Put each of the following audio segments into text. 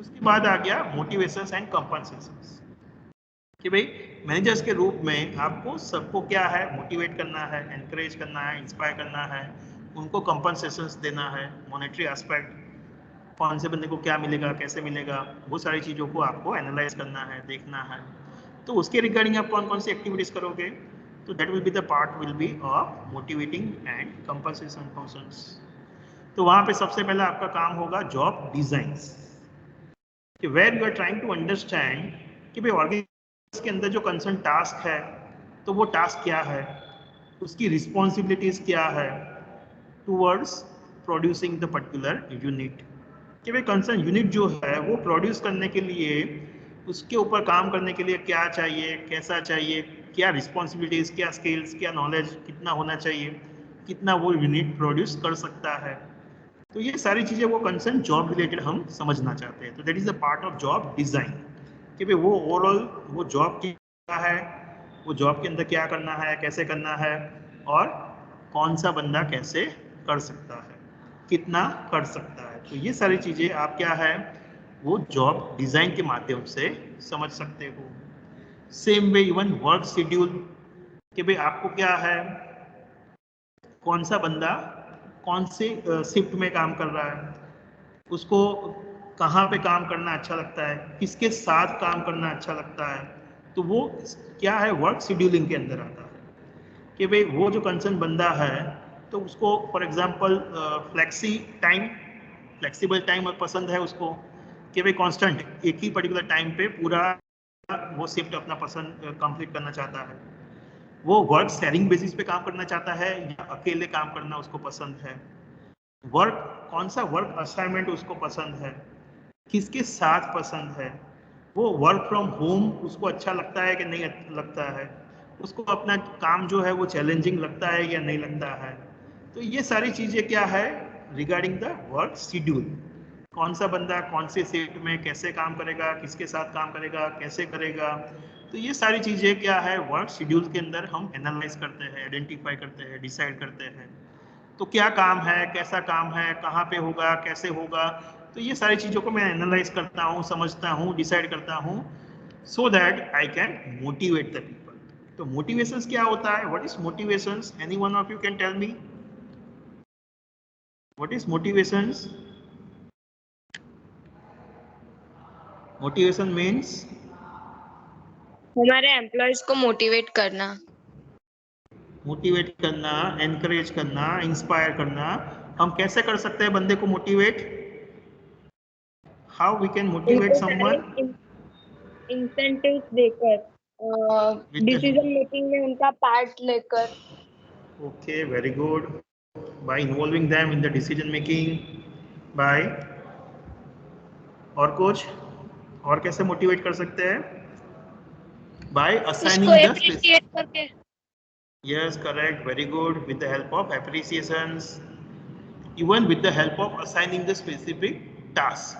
उसके बाद आ गया मोटिवेशंस एंड कंपनसेशंस कि भाई मैनेजर्स के रूप में आपको सबको क्या है, मोटिवेट करना है, एनकरेज करना है, इंस्पायर करना है, उनको कंपनसेशंस देना है, मॉनेटरी एस्पेक्ट, कौन से बंदे को क्या मिलेगा, कैसे मिलेगा, वो सारी चीज़ों को आपको एनालाइज करना है, देखना है। तो उसके रिगार्डिंग आप कौन कौन सी एक्टिविटीज करोगे, तो that will be the part will be of motivating and compensation functions. तो वहां पे सबसे पहला आपका काम होगा जॉब डिजाइंस, कि where you are trying to understand कि भाई ऑर्गेनाइजेशन के अंदर जो कंसर्न टास्क है, तो वो टास्क क्या है, उसकी रिस्पॉन्सिबिलिटीज क्या है towards producing the particular unit, कि भाई कंसर्न यूनिट जो है वो प्रोड्यूस करने के लिए, उसके ऊपर काम करने के लिए क्या चाहिए, कैसा चाहिए, क्या रिस्पॉन्सिबिलिटीज, क्या स्किल्स, क्या नॉलेज, कितना होना चाहिए, कितना वो यूनिट प्रोड्यूस कर सकता है। तो ये सारी चीज़ें वो कंसर्न जॉब रिलेटेड हम समझना चाहते हैं। तो that is the part of job design, कि भाई वो ओवरऑल वो जॉब क्या है, वो जॉब के अंदर क्या करना है, कैसे करना है, और कौन सा बंदा कैसे कर सकता है, कितना कर सकता है। तो ये सारी चीज़ें आप क्या है वो जॉब डिज़ाइन के माध्यम से समझ सकते हो। Same way even work schedule, कि भाई आपको क्या है, कौन सा बंदा कौन से शिफ्ट में काम कर रहा है, उसको कहाँ पे काम करना अच्छा लगता है, किसके साथ काम करना अच्छा लगता है, तो वो क्या है वर्क शेड्यूलिंग के अंदर आता है। कि भाई वो जो कंसर्न बंदा है, तो उसको फॉर एग्जांपल फ्लेक्सिबल टाइम पसंद है उसको, कि भाई कांस्टेंट एक ही पर्टिकुलर टाइम पे पूरा वो शिफ्ट अपना पसंद कंप्लीट करना चाहता है, वो वर्क शेयरिंग बेसिस पे काम करना चाहता है या अकेले काम करना उसको पसंद है, वर्क कौन सा वर्क असाइनमेंट उसको पसंद है, किसके साथ पसंद है, वो वर्क फ्रॉम होम उसको अच्छा लगता है कि नहीं लगता है, उसको अपना काम जो है वो चैलेंजिंग लगता है या नहीं लगता है। तो ये सारी चीज़ें क्या है रिगार्डिंग द वर्क शेड्यूल, कौन सा बंदा कौन से शिफ्ट में कैसे काम करेगा, किसके साथ काम करेगा, कैसे करेगा। तो ये सारी चीज़ें क्या है वर्क शेड्यूल के अंदर हम एनालाइज करते हैं, आइडेंटिफाई करते हैं, डिसाइड करते हैं। तो क्या काम है, कैसा काम है, कहाँ पे होगा, कैसे होगा, तो ये सारी चीज़ों को मैं एनालाइज करता हूँ, समझता हूँ, डिसाइड करता हूँ, so that I can motivate the people. तो मोटिवेशंस क्या होता है, what is motivations, any one of you can tell me what is motivations? Motivation means हमारे एम्प्लॉयज को मोटिवेट करना, मोटिवेट करना, एनकरेज करना, इंस्पायर करना। हम कैसे कर सकते हैं बंदे को motivate, how we can motivate उनको समवन? इंसेंटिव्स देकर, डिसीजन मेकिंग में उनका पार्ट लेकर। Okay, very good. By involving them in the decision making, by और कुछ और कैसे मोटिवेट कर सकते हैं? By उसको assigning the एप्रिशिएट करके। yes, correct, very good. With the help of appreciations, even with the help of assigning the specific task,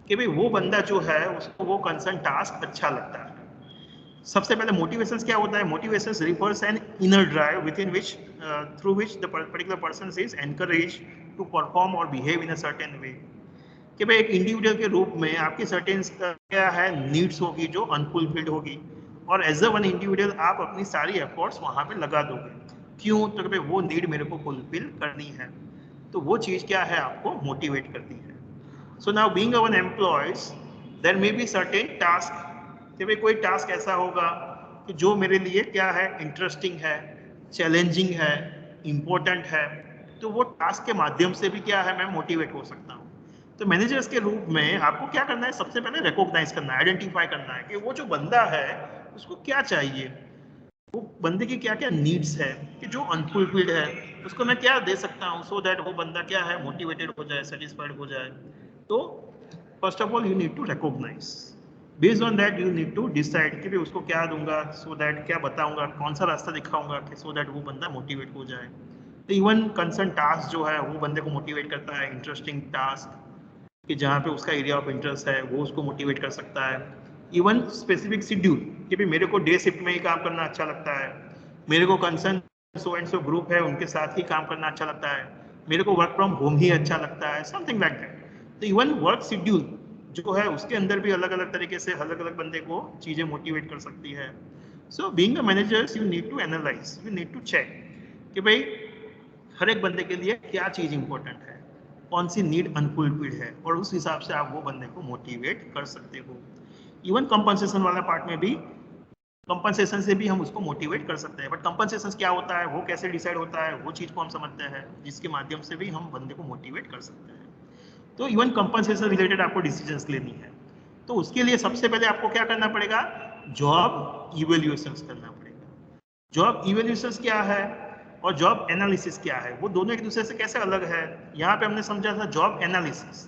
कि भाई वो बंदा जो है उसको वो कंसर्न टास्क अच्छा लगता है। सबसे पहले मोटिवेशंस क्या होता है, motivations refers an inner drive with in which through which the particular person is encourage to perform और behave in a certain way, कि भाई एक इंडिविजुअल के रूप में आपकी सर्टेन क्या है नीड्स होगी जो अनफुलफिल्ड होगी, और एज अ वन इंडिविजुअल आप अपनी सारी एफर्ट्स वहाँ पे लगा दोगे, क्यों, तो भाई वो नीड मेरे को फुलफिल करनी है। तो वो चीज़ क्या है आपको मोटिवेट करती है। So now being our employees there may be certain task, कि भाई कोई टास्क ऐसा होगा कि जो मेरे लिए क्या है इंटरेस्टिंग है, चैलेंजिंग है, इम्पोर्टेंट है, तो वो टास्क के माध्यम से भी क्या है मैं मोटिवेट हो सकता हूँ। तो मैनेजर्स के रूप में आपको क्या करना है, सबसे पहले रिकॉग्नाइज करना है, आइडेंटिफाई करना है कि वो जो बंदा है उसको क्या चाहिए, वो बंदे की क्या क्या नीड्स है, कि जो अनफुलफिल्ड है उसको मैं क्या दे सकता हूँ, सो दैट वो बंदा क्या है मोटिवेटेड हो जाए, सेटिस्फाइड हो जाए। तो first of all you need to recognise, based on that you need to decide कि भाई उसको क्या दूंगा, सो दैट क्या बताऊंगा, कौन सा रास्ता दिखाऊंगा कि सो दैट वो बंदा मोटिवेट हो जाए। तो इवन कंसर्न टास्क जो है वो बंदे को मोटिवेट करता है, इंटरेस्टिंग टास्क कि जहाँ पे उसका एरिया ऑफ इंटरेस्ट है वो उसको मोटिवेट कर सकता है। इवन स्पेसिफिक शेड्यूल, कि भाई मेरे को डे शिफ्ट में ही काम करना अच्छा लगता है, मेरे को concern so and so group है उनके साथ ही काम करना अच्छा लगता है, मेरे को वर्क फ्रॉम होम ही अच्छा लगता है, समथिंग लाइक दैट। तो इवन वर्क शेड्यूल जो है उसके अंदर भी अलग अलग तरीके से अलग अलग बंदे को चीजें मोटिवेट कर सकती है. So being a managers you need to analyse, you need to check कि भाई हर एक बंदे के लिए क्या चीज इंपॉर्टेंट है, कौन सी नीड अनफुलफिल्ड है, और उस हिसाब से आप वो बंदे को मोटिवेट कर सकते हो. इवन कंपनसेशन वाला पार्ट में भी कंपनसेशन से भी हम उसको मोटिवेट कर सकते हैं. बट कंपनसेशन क्या होता है, वो कैसे डिसाइड होता है, वो चीज को हम समझते हैं, जिसके माध्यम से भी हम बंदे को मोटिवेट कर सकते हैं. तो इवन कंपनसेशन रिलेटेड आपको डिसीजंस लेनी है, तो उसके लिए सबसे पहले आपको क्या करना पड़ेगा, जॉब इवेल्युएशंस करना पड़ेगा. जॉब इवेल्युएशंस क्या है और जॉब एनालिसिस क्या है, वो दोनों एक दूसरे से कैसे अलग है. यहाँ पे हमने समझा था जॉब एनालिसिस.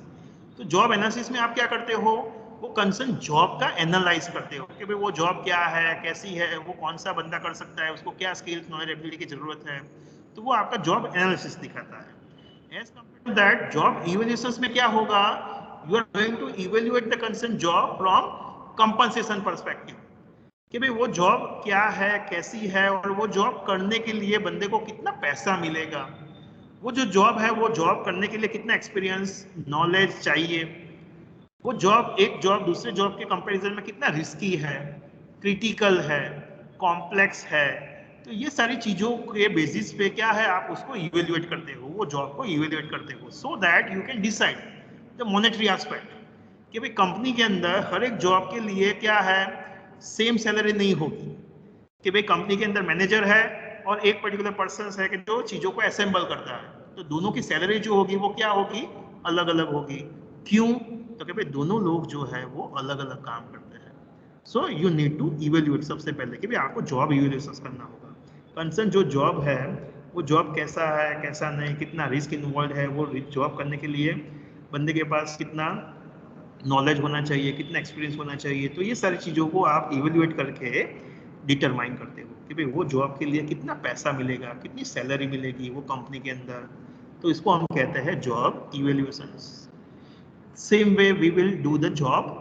तो जॉब एनालिसिस में आप क्या करते हो, वो कंसर्न जॉब का एनालाइज करते हो कि भाई वो जॉब क्या है, कैसी है, वो कौन सा बंदा कर सकता है, उसको क्या स्किल्स नॉलेज एबिलिटी की जरूरत है. तो वो आपका जॉब एनालिसिस दिखाता है. As compared to that, job evaluations में क्या होगा, you are going to evaluate the concerned job from compensation perspective कि भाई वो जॉब क्या है, कैसी है, और वो जॉब करने के लिए बंदे को कितना पैसा मिलेगा, वो जो जॉब है वो जॉब करने के लिए कितना एक्सपीरियंस नॉलेज चाहिए, वो जॉब एक जॉब दूसरे जॉब के कंपैरिजन में कितना रिस्की है, क्रिटिकल है, कॉम्प्लेक्स है. तो ये सारी चीजों के बेसिस पे क्या है, आप उसको इवेल्युएट करते हो, वो जॉब को इवेल्युएट करते हो, so that you can decide the monetary aspect कि भाई कंपनी के अंदर हर एक जॉब के लिए क्या है, सेम सैलरी नहीं होगी. कि भाई कंपनी के अंदर मैनेजर है और एक पर्टिकुलर पर्सन है कि जो चीजों को असेंबल करता है, तो दोनों की सैलरी जो होगी वो क्या होगी, अलग अलग होगी. क्यों, तो कि भाई दोनों लोग जो है वो अलग अलग काम करते हैं. So you need to evaluate सबसे पहले कि भाई आपको जॉब इवेल्युएशन करना होगा. कंसर्न जो जॉब है वो जॉब कैसा है, कैसा नहीं, कितना रिस्क इन्वॉल्व है, वो जॉब करने के लिए बंदे के पास कितना नॉलेज होना चाहिए, कितना एक्सपीरियंस होना चाहिए. तो ये सारी चीज़ों को आप इवेल्युएट करके डिटरमाइन करते हो कि भाई वो जॉब के लिए कितना पैसा मिलेगा, कितनी सैलरी मिलेगी वो कंपनी के अंदर. तो इसको हम कहते हैं job evaluations. Same way we will do the job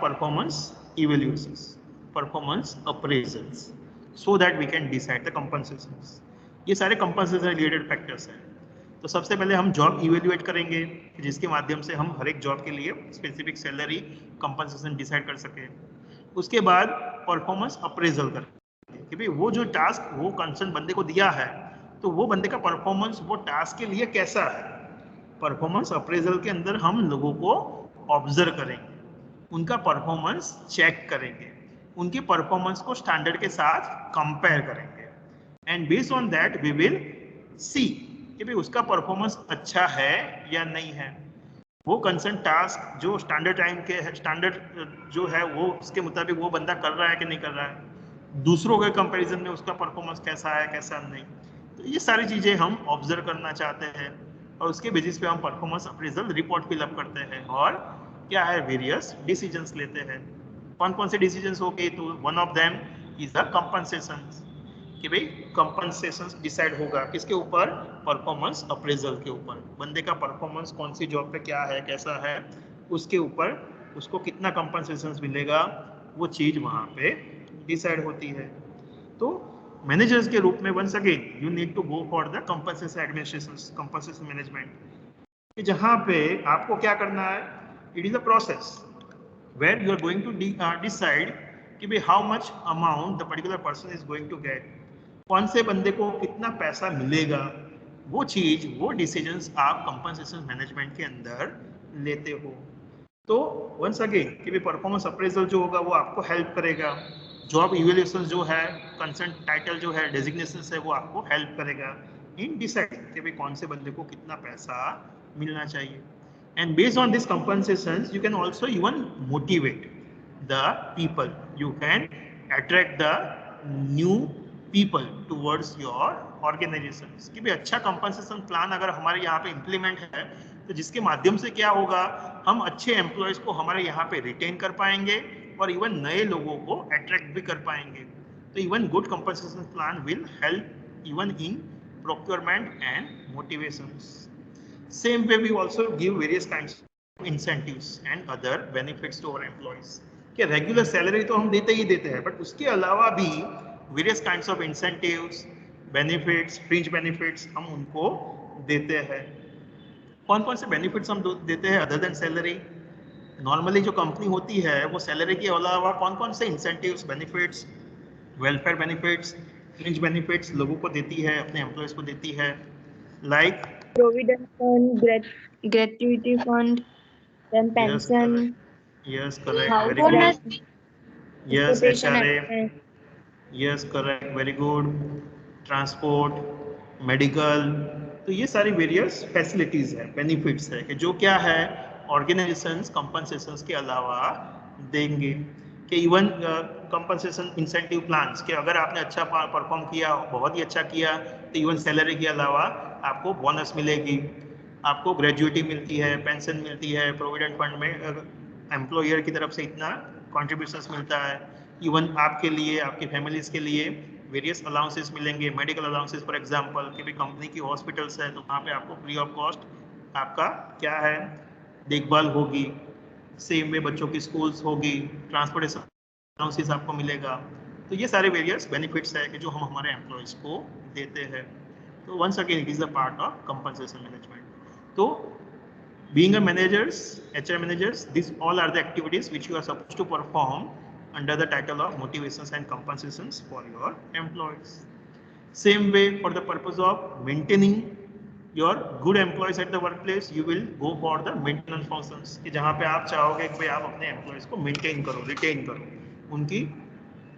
performance evaluations, performance appraisals, so that we can decide the compensations. ये सारे कंपनसेशन रिलेटेड फैक्टर्स हैं. तो सबसे पहले हम जॉब इवेल्युएट करेंगे जिसके माध्यम से हम हर एक जॉब के लिए स्पेसिफिक सैलरी कंपनसेशन डिसाइड कर सकें. उसके बाद परफॉर्मेंस अप्रेजल करेंगे कि भाई वो जो टास्क वो कंसर्न बंदे को दिया है, तो वो बंदे का परफॉर्मेंस वो टास्क के लिए कैसा है. परफॉर्मेंस अप्रेजल के अंदर हम लोगों को ऑब्जर्व करेंगे, उनका परफॉर्मेंस चेक करेंगे, उनके परफॉर्मेंस को स्टैंडर्ड के साथ कंपेयर करेंगे, and based on that we will see कि भाई उसका परफॉर्मेंस अच्छा है या नहीं है. वो कंसर्न टास्क जो स्टैंडर्ड टाइम के स्टैंडर्ड जो है वो उसके मुताबिक वो बंदा कर रहा है कि नहीं कर रहा है, दूसरों के कंपैरिजन में उसका परफॉर्मेंस कैसा है कैसा नहीं. तो ये सारी चीज़ें हम ऑब्जर्व करना चाहते हैं और उसके बेसिस पे हम परफॉर्मेंस अप्रेजल रिपोर्ट फिलअप करते हैं और क्या है वेरियस डिसीजंस लेते हैं. कौन कौन से डिसीजंस हो गए, तो one of them is the compensation कि भाई कंपनसेशन डिसाइड होगा किसके ऊपर, परफॉर्मेंस अप्रेजल के ऊपर. बंदे का परफॉर्मेंस कौन सी जॉब पे क्या है कैसा है उसके ऊपर उसको कितना कंपनसेशन मिलेगा, वो चीज वहां पे डिसाइड होती है. तो मैनेजर्स के रूप में once again you need to go for the compensation administration, compensation management, कि जहां पे आपको क्या करना है, it is a process where you are going to decide कि भाई how much amount the particular person is going to get, कौन से बंदे को कितना पैसा मिलेगा, वो चीज वो डिसीजंस आप कंपनसेशन मैनेजमेंट के अंदर लेते हो. तो वंस अगेन कि भाई परफॉर्मेंस अप्रेजल जो होगा वो आपको हेल्प करेगा, जॉब इवेल्युएशन जो है, कंसर्न टाइटल जो है, डेजिग्नेशन है, वो आपको हेल्प करेगा इन डिसाइडिंग कि भाई कौन से बंदे को कितना पैसा मिलना चाहिए. And based on this compensation you can also even motivate the people, you can attract the new people towards your organisation. कि भाई अच्छा कंपनसेशन प्लान अगर हमारे यहाँ पे इम्प्लीमेंट है तो जिसके माध्यम से क्या होगा, हम अच्छे एम्प्लॉयज को हमारे यहाँ पे रिटेन कर पाएंगे और इवन नए लोगों को अट्रैक्ट भी कर पाएंगे. तो even good compensation plan will help even in procurement and motivations. Same way we also give various kinds of incentives and other benefits to our employees. कि रेगुलर सैलरी तो हम देते ही देते हैं, बट उसके अलावा भी various kinds of incentives, benefits, fringe benefits हम उनको देते हैं. कौन कौन से बेनिफिट्स हम देते हैं अदर देन सैलरी, नॉर्मली जो कंपनी होती है वो सैलरी के अलावा कौन कौन से incentives, benefits, welfare benefits, fringe benefits लोगों को देती है, अपने एम्प्लॉयज को देती है, like provident fund, gratuity fund, then yes pension, correct, yes correct, house very good, rent, yes transportation HRA, expense. Yes correct, very good, transport, medical. तो ये सारी वेरियस फैसिलिटीज है, बेनिफिट्स है कि जो क्या है ऑर्गेनाइजेशंस कंपनसेशंस के अलावा देंगे। कि इवन कंपनसेशन इंसेंटिव प्लान्स कि अगर आपने अच्छा परफॉर्म किया, बहुत ही अच्छा किया, तो इवन सैलरी के अलावा आपको बोनस मिलेगी, आपको ग्रेजुइटी मिलती है, पेंशन मिलती है, प्रोविडेंट फंड में एम्प्लॉयर की तरफ से इतना कॉन्ट्रीब्यूशंस मिलता है, इवन आपके लिए, आपकी फैमिलीज के लिए वेरियस अलाउंसेस मिलेंगे, मेडिकल अलाउंसेस फॉर एग्जांपल कि भाई कंपनी की हॉस्पिटल्स है तो वहाँ पे आपको फ्री ऑफ कॉस्ट आपका क्या है देखभाल होगी, सेम में बच्चों की स्कूल्स होगी, ट्रांसपोर्टेशन अलाउंसेस आपको मिलेगा। तो ये सारे वेरियस बेनिफिट्स है कि जो हम हमारे एम्प्लॉयज को देते हैं। तो once again it is a part of compensation management. तो being a managers, HR managers, these all are the activities which you are supposed to perform under the title of motivations and compensations for your employees. Same way, for the purpose of maintaining your good employees at the workplace, you will go for the maintenance functions कि जहाँ पे आप चाहोगे कि आप अपने employees को maintain करो, retain करो, उनकी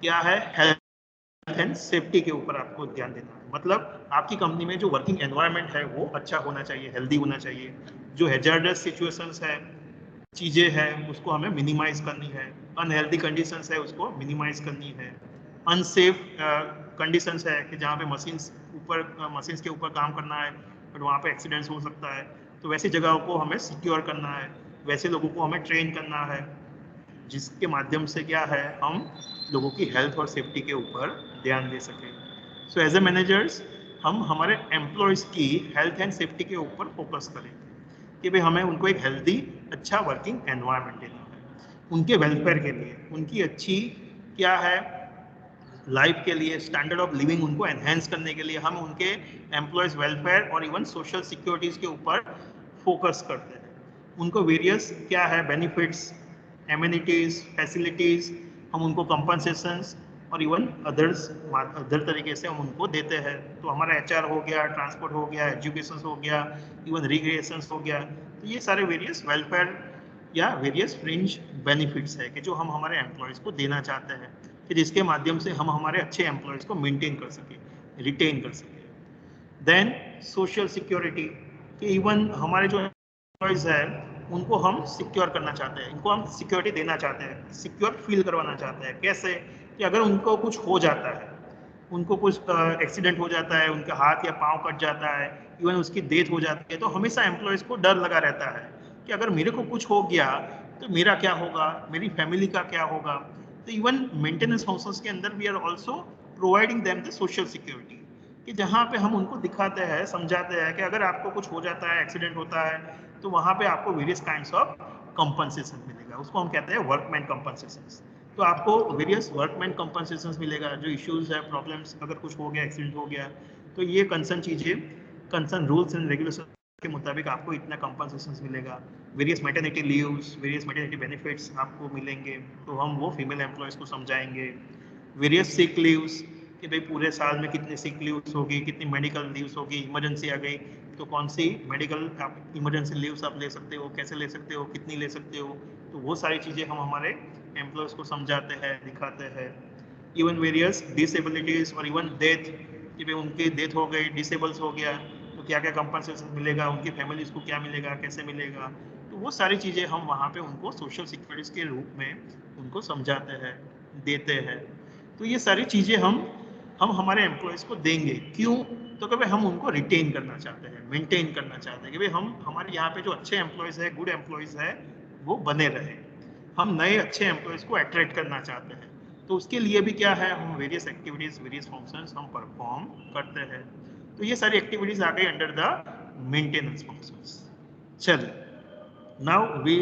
क्या है हेल्थ एंड सेफ्टी के ऊपर आपको ध्यान देना है। मतलब आपकी कंपनी में जो वर्किंग एनवायरनमेंट है वो अच्छा होना चाहिए, हेल्दी होना चाहिए, जो हैजार्डस सिचुएशंस है, चीज़ें हैं, उसको हमें मिनिमाइज करनी है, अनहेल्दी कंडीशंस है उसको मिनिमाइज करनी है, अनसेफ कंडीशंस है कि जहाँ पे मशीन्स के ऊपर काम करना है बट वहाँ पे एक्सीडेंट्स हो सकता है, तो वैसी जगहों को हमें सिक्योर करना है, वैसे लोगों को हमें ट्रेन करना है जिसके माध्यम से क्या है हम लोगों की हेल्थ और सेफ्टी के ऊपर ध्यान दे सकें। सो एज ए मैनेजर्स हम हमारे एम्प्लॉयज़ की हेल्थ एंड सेफ्टी के ऊपर फोकस करें कि भाई हमें उनको एक हेल्दी अच्छा वर्किंग एनवायरनमेंट देना है, उनके वेलफेयर के लिए, उनकी अच्छी क्या है लाइफ के लिए, स्टैंडर्ड ऑफ लिविंग उनको एनहेंस करने के लिए हम उनके एम्प्लॉयज़ वेलफेयर और इवन सोशल सिक्योरिटीज़ के ऊपर फोकस करते हैं। उनको वेरियस क्या है बेनिफिट्स, एमिनिटीज़, फैसिलिटीज़, हम उनको कंपनसेशंस और इवन अदर तरीके से हम उनको देते हैं। तो हमारा HR हो गया, ट्रांसपोर्ट हो गया, एजुकेशन हो गया, इवन रिक्रिएशन हो गया। तो ये सारे वेरियस वेलफेयर या वेरियस फ्रिंज बेनिफिट्स है कि जो हम हमारे एम्प्लॉयज़ को देना चाहते हैं कि जिसके माध्यम से हम हमारे अच्छे एम्प्लॉयज़ को मेंटेन कर सकें, रिटेन कर सकें। देन सोशल सिक्योरिटी कि इवन हमारे जो एम्प्लॉयज़ है उनको हम सिक्योर करना चाहते हैं, इनको हम सिक्योरिटी देना चाहते हैं, सिक्योर फील करवाना चाहते हैं। कैसे कि अगर उनको कुछ हो जाता है, उनको कुछ एक्सीडेंट हो जाता है, उनका हाथ या पाँव कट जाता है, इवन उसकी डेथ हो जाती है, तो हमेशा एम्प्लॉयज़ को डर लगा रहता है कि अगर मेरे को कुछ हो गया तो मेरा क्या होगा, मेरी फैमिली का क्या होगा। तो इवन मेंटेनेंस फंक्शंस के अंदर we are also providing them the social security कि जहाँ पे हम उनको दिखाते हैं, समझाते हैं कि अगर आपको कुछ हो जाता है, एक्सीडेंट होता है, तो वहाँ पे आपको वेरियस काइंड्स ऑफ कंपनसेशन मिलेगा, उसको हम कहते हैं वर्कमैन कंपनसेशंस। तो आपको वेरियस वर्कमैन कंपनसेशंस मिलेगा, जो इश्यूज है, प्रॉब्लम्स, अगर कुछ हो गया, एक्सीडेंट हो गया, तो ये कंसर्न चीज़ें, कंसर्न रूल्स एंड रेगुलेशन के मुताबिक आपको इतना कंपनसेशंस मिलेगा। Various maternity leaves, various maternity benefits आपको मिलेंगे, तो हम वो फीमेल एम्प्लॉयज़ को समझाएंगे। वेरियस सिक लीव्स कि भाई पूरे साल में कितनी सिक लीव्स होगी, कितनी मेडिकल लीव्स होगी, इमरजेंसी आ गई तो कौन सी मेडिकल इमरजेंसी लीव्स आप ले सकते हो, कैसे ले सकते हो, कितनी ले सकते हो। तो वो सारी चीज़ें हम हमारे एम्प्लॉयज़ को समझाते हैं, दिखाते हैं। इवन वेरियस डिसेबिलिटीज़ और इवन डेथ कि भाई उनकी डेथ हो गई, डिसेबल्स हो गया, तो क्या क्या कंपनसेशन मिलेगा, उनकी फैमिलीज़ को क्या मिलेगा, कैसे मिलेगा। तो वो सारी चीज़ें हम वहाँ पे उनको सोशल सिक्योरिटीज़ के रूप में उनको समझाते हैं, देते हैं। तो ये सारी चीज़ें हम हमारे एम्प्लॉयज़ को देंगे। क्यों? तो कि भाई हम उनको रिटेन करना चाहते हैं, मेंटेन करना चाहते हैं कि भाई हम हमारे यहाँ पे जो अच्छे एम्प्लॉयज़ हैं, गुड एम्प्लॉयज़ हैं, वो बने रहें। हम नए अच्छे एम्प्लॉयज़ को अट्रैक्ट करना चाहते हैं। तो उसके लिए भी क्या है, हम वेरियस एक्टिविटीज़, वेरियस फंक्शंस हम परफॉर्म करते हैं। तो ये सारी एक्टिविटीज़ आ गई अंडर द मेंटेनेंस फंक्शंस। चलिए, नाउ वी